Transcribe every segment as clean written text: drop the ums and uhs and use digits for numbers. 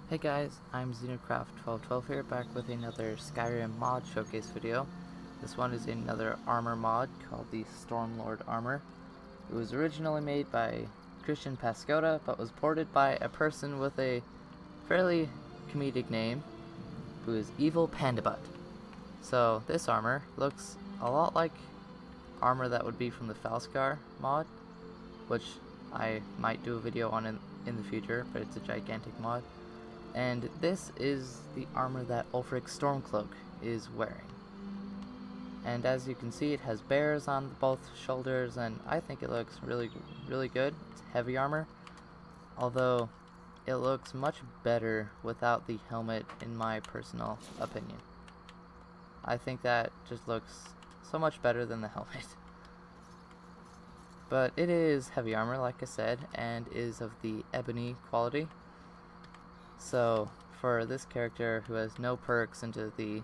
Hey guys, I'm Xenocraft 1212 here, back with another Skyrim mod showcase video. This one is another armor mod called the Stormlord armor. It was originally made by Christian Paskota, but was ported by a person with a fairly comedic name, who is EvilPandaButt. So this armor looks a lot like armor that would be from the Falskar mod, which I might do a video on in the future, but it's a gigantic mod. And this is the armor that Ulfric Stormcloak is wearing. And as you can see, it has bears on both shoulders, and I think it looks really good. It's heavy armor, although it looks much better without the helmet in my personal opinion. I think that just looks so much better than the helmet. But it is heavy armor, like I said, and is of the ebony quality. So for this character who has no perks into the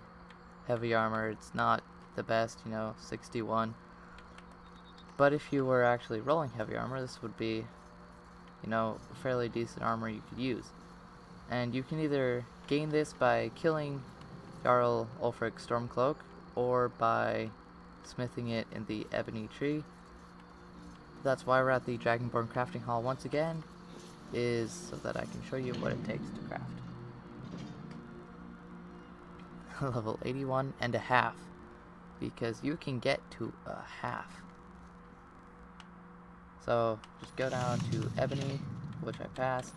heavy armor, it's not the best, 61. But if you were actually rolling heavy armor, this would be, fairly decent armor you could use. And you can either gain this by killing Jarl Ulfric Stormcloak, or by smithing it in the ebony tree. That's why we're at the Dragonborn crafting hall once again, is so that I can show you what it takes to craft. Level 81 and a half, because you can get to a half. So just go down to ebony, which I passed,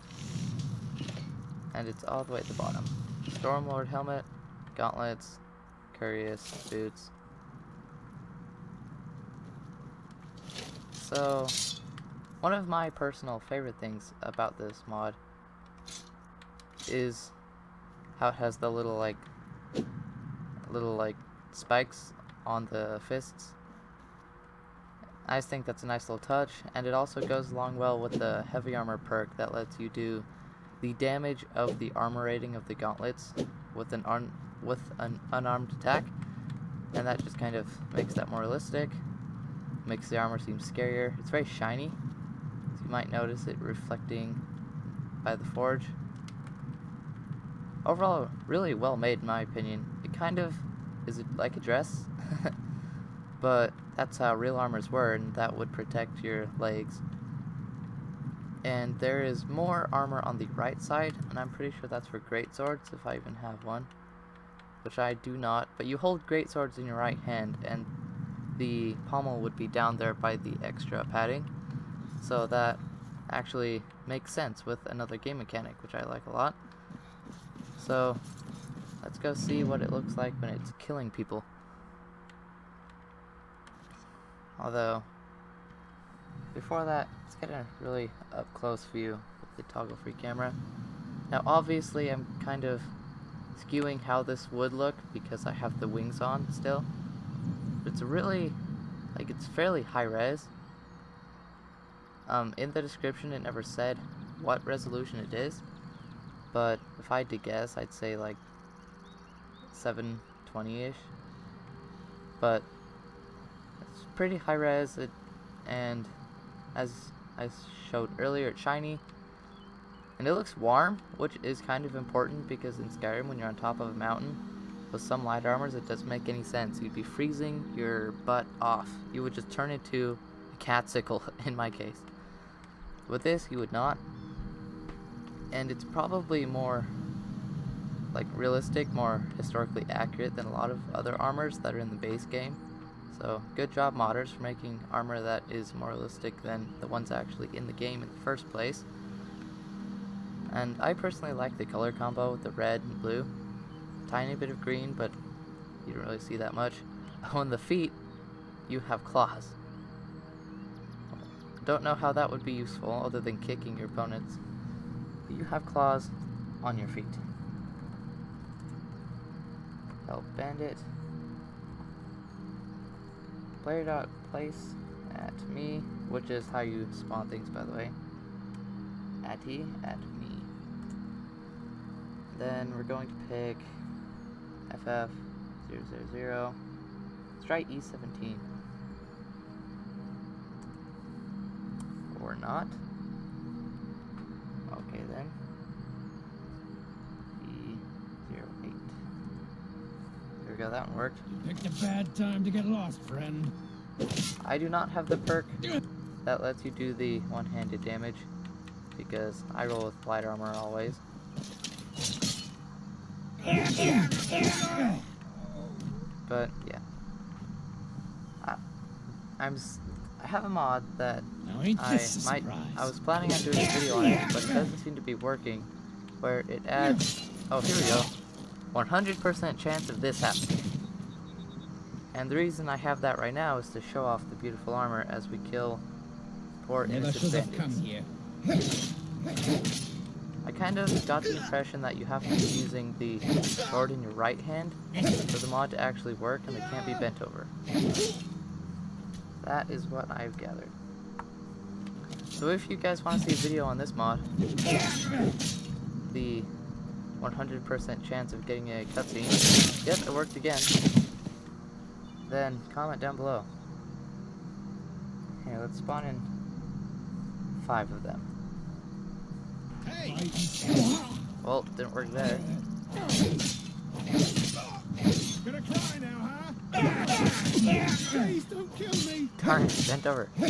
and it's all the way at the bottom. Stormlord helmet, gauntlets, cuirass, boots. So one of my personal favorite things about this mod is how it has the little spikes on the fists. I just think that's a nice little touch, and it also goes along well with the heavy armor perk that lets you do the damage of the armor rating of the gauntlets with an unarmed attack, and that just kind of makes that more realistic, makes the armor seem scarier. It's very shiny, so you might notice it reflecting by the forge. Overall, really well made in my opinion. It kind of is like a dress, but that's how real armors were, and that would protect your legs. And there is more armor on the right side, and I'm pretty sure that's for greatswords, if I even have one, which I do not. But you hold greatswords in your right hand, and the pommel would be down there by the extra padding, so that actually makes sense with another game mechanic, which I like a lot. So let's go see what it looks like when it's killing people. Although, before that, let's get a really up-close view with the toggle-free camera. Now obviously I'm kind of skewing how this would look because I have the wings on still. But it's really, it's fairly high-res. In the description it never said what resolution it is, but if I had to guess, I'd say 720-ish. But it's pretty high res, and as I showed earlier, it's shiny, and it looks warm, which is kind of important because in Skyrim, when you're on top of a mountain with some light armors, it doesn't make any sense. You'd be freezing your butt off. You would just turn into a catsicle in my case. With this, you would not. And it's probably more realistic, more historically accurate than a lot of other armors that are in the base game. So good job modders for making armor that is more realistic than the ones actually in the game in the first place. And I personally like the color combo with the red and blue. Tiny bit of green, but you don't really see that much. On the feet, you have claws. Don't know how that would be useful other than kicking your opponents. You have claws on your feet. Help bandit. Player.place at me, which is how you spawn things, by the way. At me. Then we're going to pick FF000. Let's try E17. Or not. Okay then. we go, that one worked. You picked a bad time to get lost, friend. I do not have the perk that lets you do the one-handed damage, because I roll with light armor always. But yeah, I have a mod that I was planning on doing a video on it, but it doesn't seem to be working. Where it adds, oh, here we go, 100% chance of this happening. And the reason I have that right now is to show off the beautiful armor as we kill poor innocent bandits. I kind of got the impression that you have to be using the sword in your right hand for the mod to actually work, and it can't be bent over. That is what I've gathered. So if you guys want to see a video on this mod, the 100% chance of getting a cutscene, yep, it worked again, then comment down below. Here, let's spawn in 5 of them. Well, didn't work there. Gonna cry now, huh? Please don't kill me. Darn it, bent over. I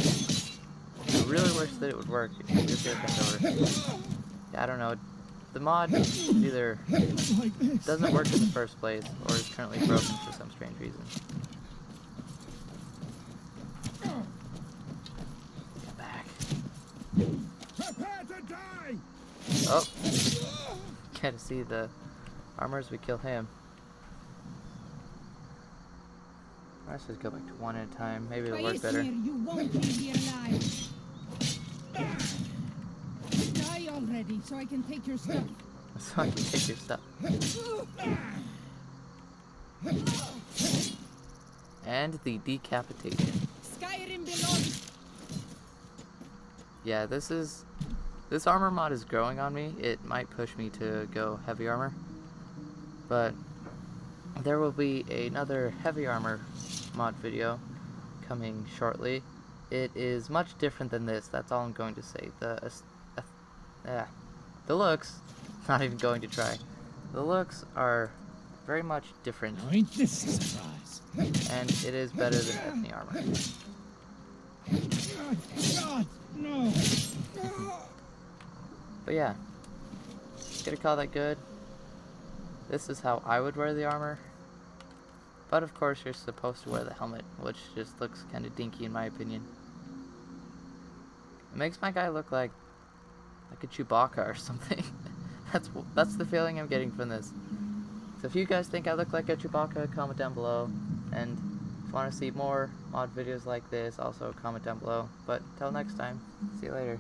really wish that it would work if you just get bent over. Yeah, I don't know. The mod either doesn't work in the first place or is currently broken for some strange reason. Get back. Prepare to die. Oh, get to see the armor as we kill him. Let's just go back to one at a time. Maybe it'll work better. You won't leave me alive. Die already, so I can take your stuff. So I can take your stuff. And the decapitation. Skyrim belongs. Yeah, this armor mod is growing on me. It might push me to go heavy armor, but there will be another heavy armor mod video coming shortly. It is much different than this, that's all I'm going to say. The looks, not even going to try. The looks are very much different. Now ain't this a surprise? And it is better than ebony armor. God, no. But yeah, gonna call that good. This is how I would wear the armor. But of course you're supposed to wear the helmet, which just looks kind of dinky in my opinion. It makes my guy look like a Chewbacca or something. That's the feeling I'm getting from this. So if you guys think I look like a Chewbacca, comment down below. And if you want to see more mod videos like this, also comment down below. But until next time, see you later.